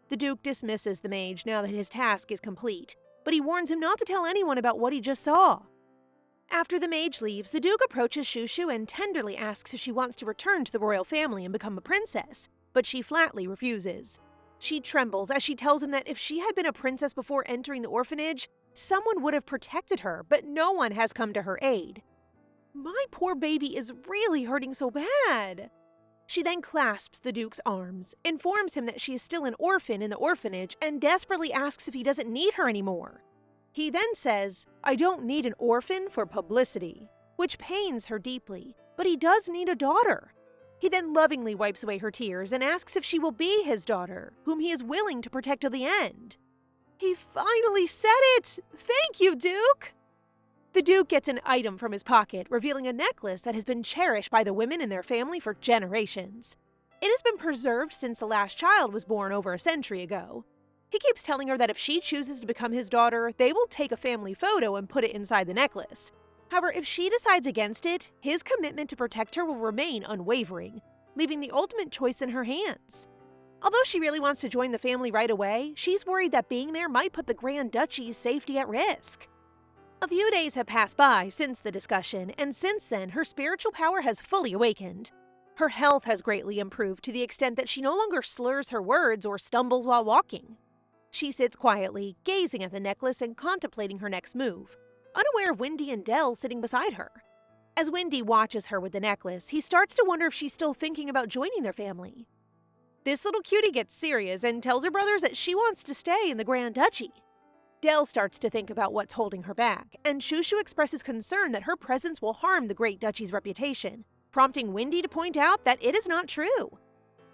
The Duke dismisses the mage now that his task is complete, but he warns him not to tell anyone about what he just saw. After the mage leaves, the Duke approaches Shushu and tenderly asks if she wants to return to the royal family and become a princess, but she flatly refuses. She trembles as she tells him that if she had been a princess before entering the orphanage, someone would have protected her, but no one has come to her aid. My poor baby is really hurting so bad. She then clasps the Duke's arms, informs him that she is still an orphan in the orphanage, and desperately asks if he doesn't need her anymore. He then says, "I don't need an orphan for publicity," which pains her deeply, but he does need a daughter. He then lovingly wipes away her tears and asks if she will be his daughter, whom he is willing to protect till the end. He finally said it! Thank you, Duke! The Duke gets an item from his pocket, revealing a necklace that has been cherished by the women in their family for generations. It has been preserved since the last child was born over a century ago. He keeps telling her that if she chooses to become his daughter, they will take a family photo and put it inside the necklace. However, if she decides against it, his commitment to protect her will remain unwavering, leaving the ultimate choice in her hands. Although she really wants to join the family right away, she's worried that being there might put the Grand Duchy's safety at risk. A few days have passed by since the discussion, and since then, her spiritual power has fully awakened. Her health has greatly improved to the extent that she no longer slurs her words or stumbles while walking. She sits quietly, gazing at the necklace and contemplating her next move, unaware of Wendy and Dell sitting beside her. As Wendy watches her with the necklace, he starts to wonder if she's still thinking about joining their family. This little cutie gets serious and tells her brothers that she wants to stay in the Grand Duchy. Dell starts to think about what's holding her back, and Shushu expresses concern that her presence will harm the Great Duchy's reputation, prompting Wendy to point out that it is not true.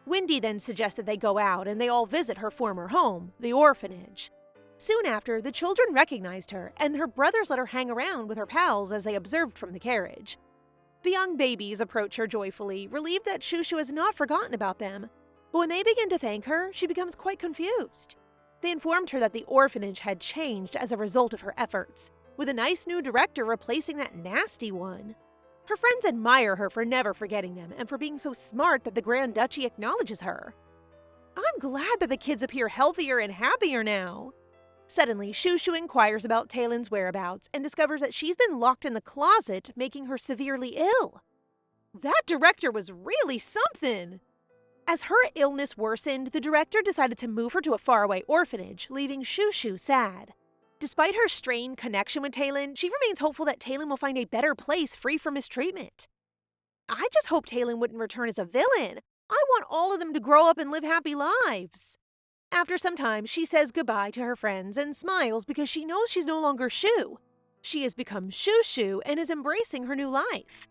Wendy then suggests that they go out and they all visit her former home, the orphanage. Soon after, the children recognized her, and her brothers let her hang around with her pals as they observed from the carriage. The young babies approach her joyfully, relieved that Shushu has not forgotten about them, but when they begin to thank her, she becomes quite confused. They informed her that the orphanage had changed as a result of her efforts, with a nice new director replacing that nasty one. Her friends admire her for never forgetting them and for being so smart that the Grand Duchy acknowledges her. I'm glad that the kids appear healthier and happier now. Suddenly, Shushu inquires about Taelin's whereabouts and discovers that she's been locked in the closet, making her severely ill. That director was really something! As her illness worsened, the director decided to move her to a faraway orphanage, leaving Shushu sad. Despite her strained connection with Taelin, she remains hopeful that Taelin will find a better place free from mistreatment. I just hope Taelin wouldn't return as a villain. I want all of them to grow up and live happy lives. After some time, she says goodbye to her friends and smiles because she knows she's no longer Shu. She has become Shushu and is embracing her new life.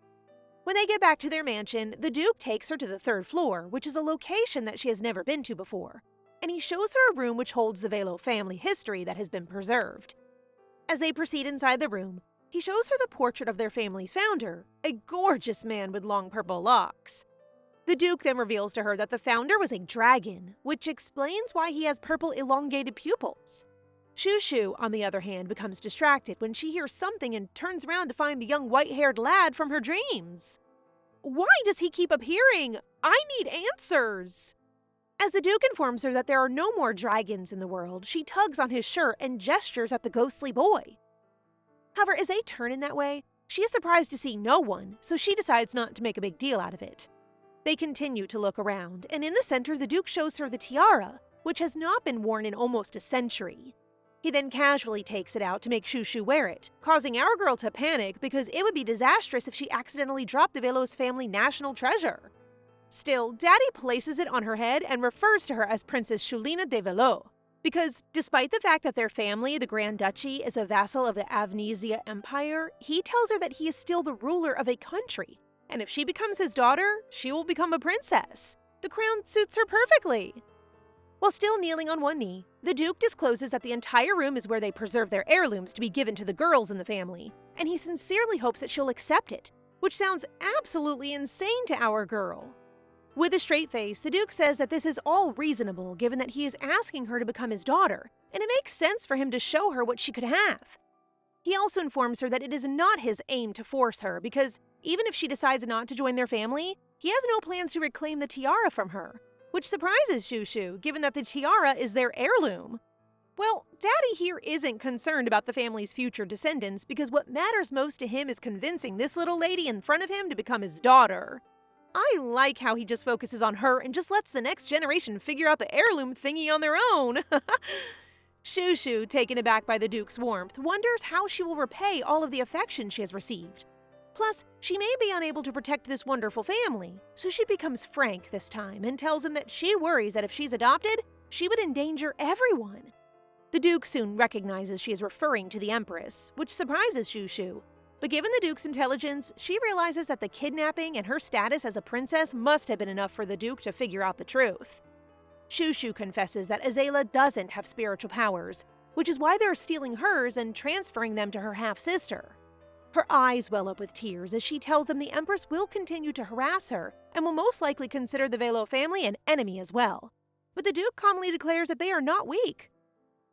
When they get back to their mansion, the Duke takes her to the 3rd floor, which is a location that she has never been to before, and he shows her a room which holds the Velo family history that has been preserved. As they proceed inside the room, he shows her the portrait of their family's founder, a gorgeous man with long purple locks. The Duke then reveals to her that the founder was a dragon, which explains why he has purple elongated pupils. Shushu, on the other hand, becomes distracted when she hears something and turns around to find the young white-haired lad from her dreams. Why does he keep appearing? I need answers! As the Duke informs her that there are no more dragons in the world, she tugs on his shirt and gestures at the ghostly boy. However, as they turn in that way, she is surprised to see no one, so she decides not to make a big deal out of it. They continue to look around, and in the center, the Duke shows her the tiara, which has not been worn in almost a century. He then casually takes it out to make Shushu wear it, causing our girl to panic because it would be disastrous if she accidentally dropped the Velo's family national treasure. Still, Daddy places it on her head and refers to her as Princess Shulina de Velo, because despite the fact that their family, the Grand Duchy, is a vassal of the Avnesia Empire, he tells her that he is still the ruler of a country, and if she becomes his daughter, she will become a princess. The crown suits her perfectly. While still kneeling on one knee, the Duke discloses that the entire room is where they preserve their heirlooms to be given to the girls in the family, and he sincerely hopes that she'll accept it, which sounds absolutely insane to our girl. With a straight face, the Duke says that this is all reasonable given that he is asking her to become his daughter, and it makes sense for him to show her what she could have. He also informs her that it is not his aim to force her because even if she decides not to join their family, he has no plans to reclaim the tiara from her, which surprises Shushu, given that the tiara is their heirloom. Well, Daddy here isn't concerned about the family's future descendants because what matters most to him is convincing this little lady in front of him to become his daughter. I like how he just focuses on her and just lets the next generation figure out the heirloom thingy on their own. Shushu, taken aback by the Duke's warmth, wonders how she will repay all of the affection she has received. Plus, she may be unable to protect this wonderful family, so she becomes frank this time and tells him that she worries that if she's adopted, she would endanger everyone. The Duke soon recognizes she is referring to the Empress, which surprises Shushu. But given the Duke's intelligence, she realizes that the kidnapping and her status as a princess must have been enough for the Duke to figure out the truth. Shushu confesses that Azela doesn't have spiritual powers, which is why they're stealing hers and transferring them to her half-sister. Her eyes well up with tears as she tells them the Empress will continue to harass her and will most likely consider the Velo family an enemy as well. But the Duke calmly declares that they are not weak.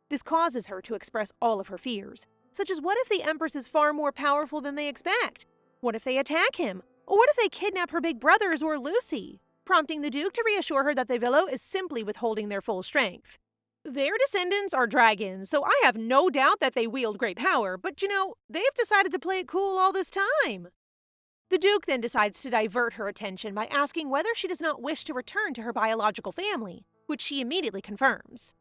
This causes her to express all of her fears, such as what if the Empress is far more powerful than they expect? What if they attack him? Or what if they kidnap her big brothers or Lucy? Prompting the Duke to reassure her that the Velo is simply withholding their full strength. Their descendants are dragons, so I have no doubt that they wield great power, but they've decided to play it cool all this time. The Duke then decides to divert her attention by asking whether she does not wish to return to her biological family, which she immediately confirms.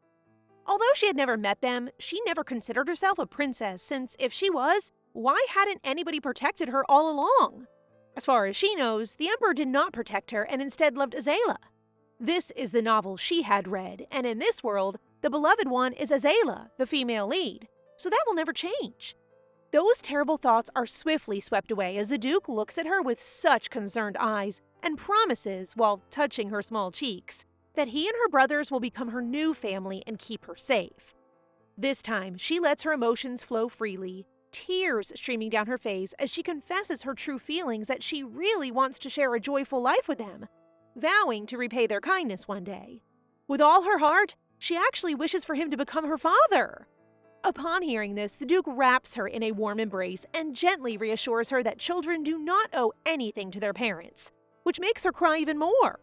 Although she had never met them, she never considered herself a princess since, if she was, why hadn't anybody protected her all along? As far as she knows, the Emperor did not protect her and instead loved Azela. This is the novel she had read, and in this world, the beloved one is Azela, the female lead, so that will never change. Those terrible thoughts are swiftly swept away as the Duke looks at her with such concerned eyes and promises, while touching her small cheeks, that he and her brothers will become her new family and keep her safe. This time, she lets her emotions flow freely, tears streaming down her face as she confesses her true feelings that she really wants to share a joyful life with them, vowing to repay their kindness one day. With all her heart, she actually wishes for him to become her father. Upon hearing this, the Duke wraps her in a warm embrace and gently reassures her that children do not owe anything to their parents, which makes her cry even more.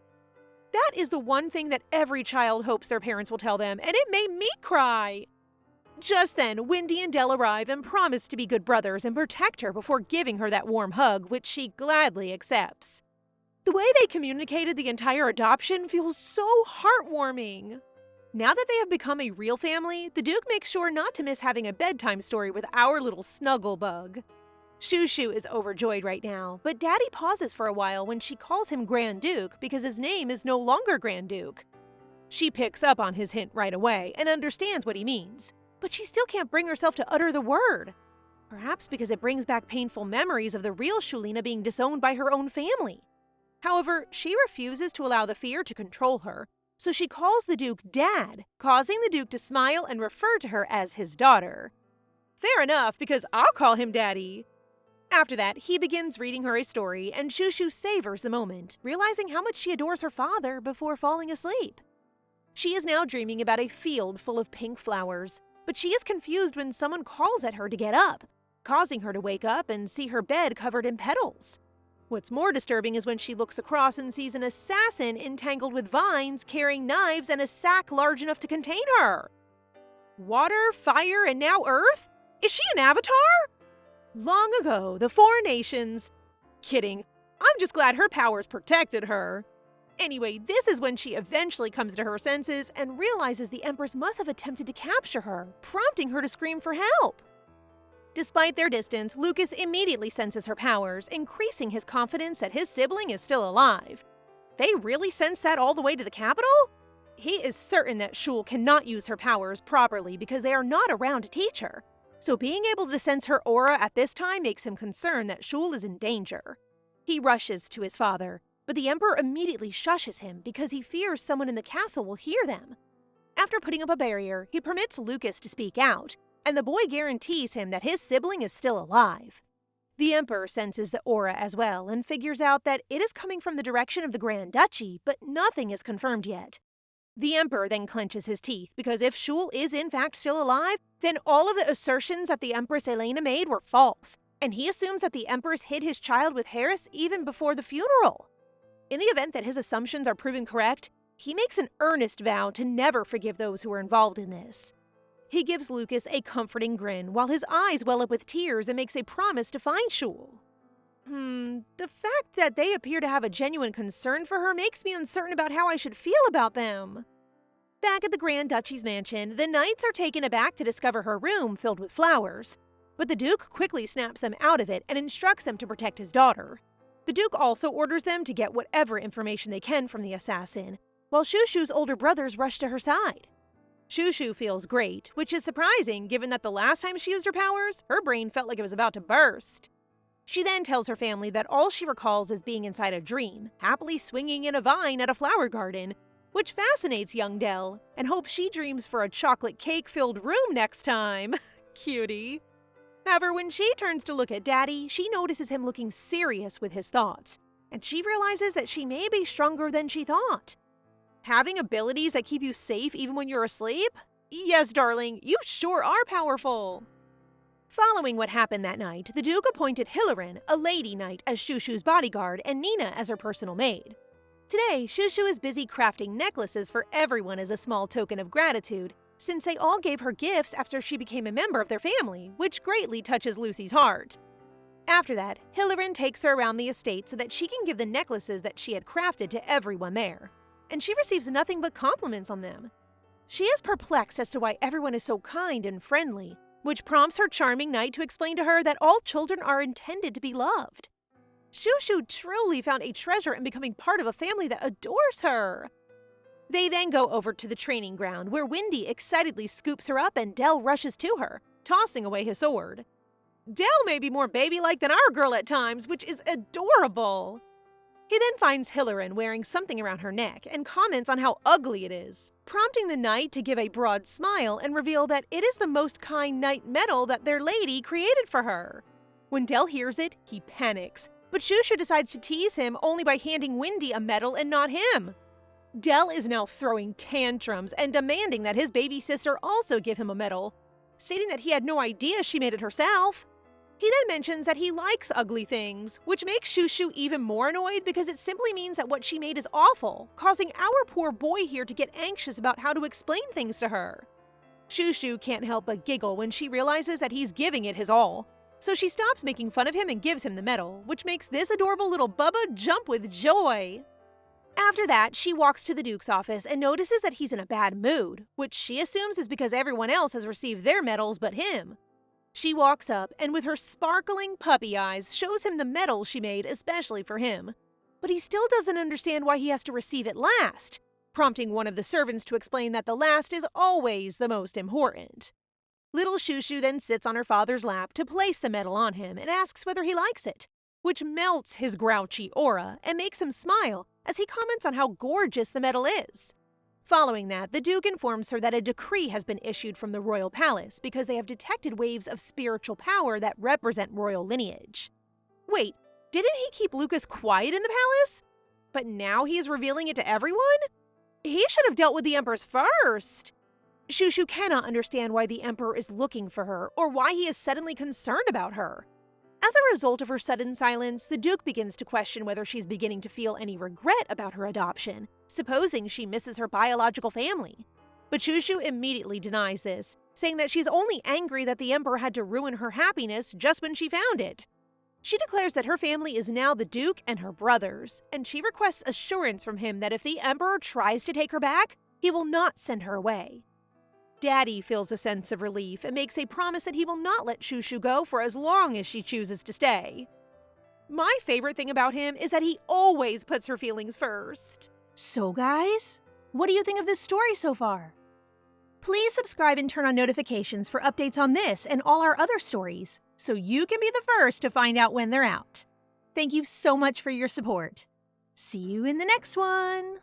That is the one thing that every child hopes their parents will tell them, and it made me cry. Just then, Wendy and Dell arrive and promise to be good brothers and protect her before giving her that warm hug, which she gladly accepts. The way they communicated the entire adoption feels so heartwarming. Now that they have become a real family, the Duke makes sure not to miss having a bedtime story with our little snuggle bug. Shushu is overjoyed right now, but Daddy pauses for a while when she calls him Grand Duke because his name is no longer Grand Duke. She picks up on his hint right away and understands what he means, but she still can't bring herself to utter the word. Perhaps because it brings back painful memories of the real Shulina being disowned by her own family. However, she refuses to allow the fear to control her, so she calls the Duke Dad, causing the Duke to smile and refer to her as his daughter. Fair enough, because I'll call him Daddy. After that, he begins reading her a story, and Shushu savors the moment, realizing how much she adores her father before falling asleep. She is now dreaming about a field full of pink flowers, but she is confused when someone calls at her to get up, causing her to wake up and see her bed covered in petals. What's more disturbing is when she looks across and sees an assassin entangled with vines, carrying knives and a sack large enough to contain her. Water, fire, and now earth? Is she an avatar? Long ago, the four nations... Kidding. I'm just glad her powers protected her. Anyway, this is when she eventually comes to her senses and realizes the Empress must have attempted to capture her, prompting her to scream for help. Despite their distance, Lucas immediately senses her powers, increasing his confidence that his sibling is still alive. They really sense that all the way to the capital? He is certain that Shul cannot use her powers properly because they are not around to teach her, so being able to sense her aura at this time makes him concerned that Shul is in danger. He rushes to his father, but the Emperor immediately shushes him because he fears someone in the castle will hear them. After putting up a barrier, he permits Lucas to speak out, and the boy guarantees him that his sibling is still alive. The Emperor senses the aura as well and figures out that it is coming from the direction of the Grand Duchy, but nothing is confirmed yet. The Emperor then clenches his teeth because if Shul is in fact still alive, then all of the assertions that the Empress Elena made were false, and he assumes that the Empress hid his child with Harris even before the funeral. In the event that his assumptions are proven correct, he makes an earnest vow to never forgive those who were involved in this. He gives Lucas a comforting grin while his eyes well up with tears and makes a promise to find Shul. The fact that they appear to have a genuine concern for her makes me uncertain about how I should feel about them. Back at the Grand Duchy's mansion, the knights are taken aback to discover her room filled with flowers, but the Duke quickly snaps them out of it and instructs them to protect his daughter. The Duke also orders them to get whatever information they can from the assassin, while Shushu's older brothers rush to her side. Shushu feels great, which is surprising given that the last time she used her powers, her brain felt like it was about to burst. She then tells her family that all she recalls is being inside a dream, happily swinging in a vine at a flower garden, which fascinates young Dell, and hopes she dreams for a chocolate cake-filled room next time. Cutie. However, when she turns to look at Daddy, she notices him looking serious with his thoughts, and she realizes that she may be stronger than she thought. Having abilities that keep you safe even when you're asleep? Yes, darling, you sure are powerful. Following what happened that night, the Duke appointed Hilaren, a lady knight, as Shushu's bodyguard and Nina as her personal maid. Today, Shushu is busy crafting necklaces for everyone as a small token of gratitude, since they all gave her gifts after she became a member of their family, which greatly touches Lucy's heart. After that, Hilaren takes her around the estate so that she can give the necklaces that she had crafted to everyone there, and she receives nothing but compliments on them. She is perplexed as to why everyone is so kind and friendly, which prompts her charming knight to explain to her that all children are intended to be loved. Shushu truly found a treasure in becoming part of a family that adores her. They then go over to the training ground, where Wendy excitedly scoops her up and Dell rushes to her, tossing away his sword. Dell may be more baby-like than our girl at times, which is adorable. He then finds Hilaren wearing something around her neck and comments on how ugly it is, prompting the knight to give a broad smile and reveal that it is the most kind knight medal that their lady created for her. When Dell hears it, he panics, but Shushu decides to tease him only by handing Wendy a medal and not him. Dell is now throwing tantrums and demanding that his baby sister also give him a medal. stating that he had no idea she made it herself. He then mentions that he likes ugly things, which makes Shushu even more annoyed because it simply means that what she made is awful, causing our poor boy here to get anxious about how to explain things to her. Shushu can't help but giggle when she realizes that he's giving it his all, so she stops making fun of him and gives him the medal, which makes this adorable little Bubba jump with joy. After that, she walks to the Duke's office and notices that he's in a bad mood, which she assumes is because everyone else has received their medals but him. She walks up and with her sparkling puppy eyes shows him the medal she made especially for him. But he still doesn't understand why he has to receive it last, prompting one of the servants to explain that the last is always the most important. Little Shushu then sits on her father's lap to place the medal on him and asks whether he likes it, which melts his grouchy aura and makes him smile as he comments on how gorgeous the medal is. Following that, the Duke informs her that a decree has been issued from the royal palace because they have detected waves of spiritual power that represent royal lineage. Wait, didn't he keep Lucas quiet in the palace? But now he is revealing it to everyone? He should have dealt with the Empress first. Shushu cannot understand why the Emperor is looking for her or why he is suddenly concerned about her. As a result of her sudden silence, the Duke begins to question whether she's beginning to feel any regret about her adoption, supposing she misses her biological family. But Shushu immediately denies this, saying that she's only angry that the Emperor had to ruin her happiness just when she found it. She declares that her family is now the Duke and her brothers, and she requests assurance from him that if the Emperor tries to take her back, he will not send her away. Daddy feels a sense of relief and makes a promise that he will not let Shushu go for as long as she chooses to stay. My favorite thing about him is that he always puts her feelings first. So guys, what do you think of this story so far? Please subscribe and turn on notifications for updates on this and all our other stories, so you can be the first to find out when they're out. Thank you so much for your support. See you in the next one!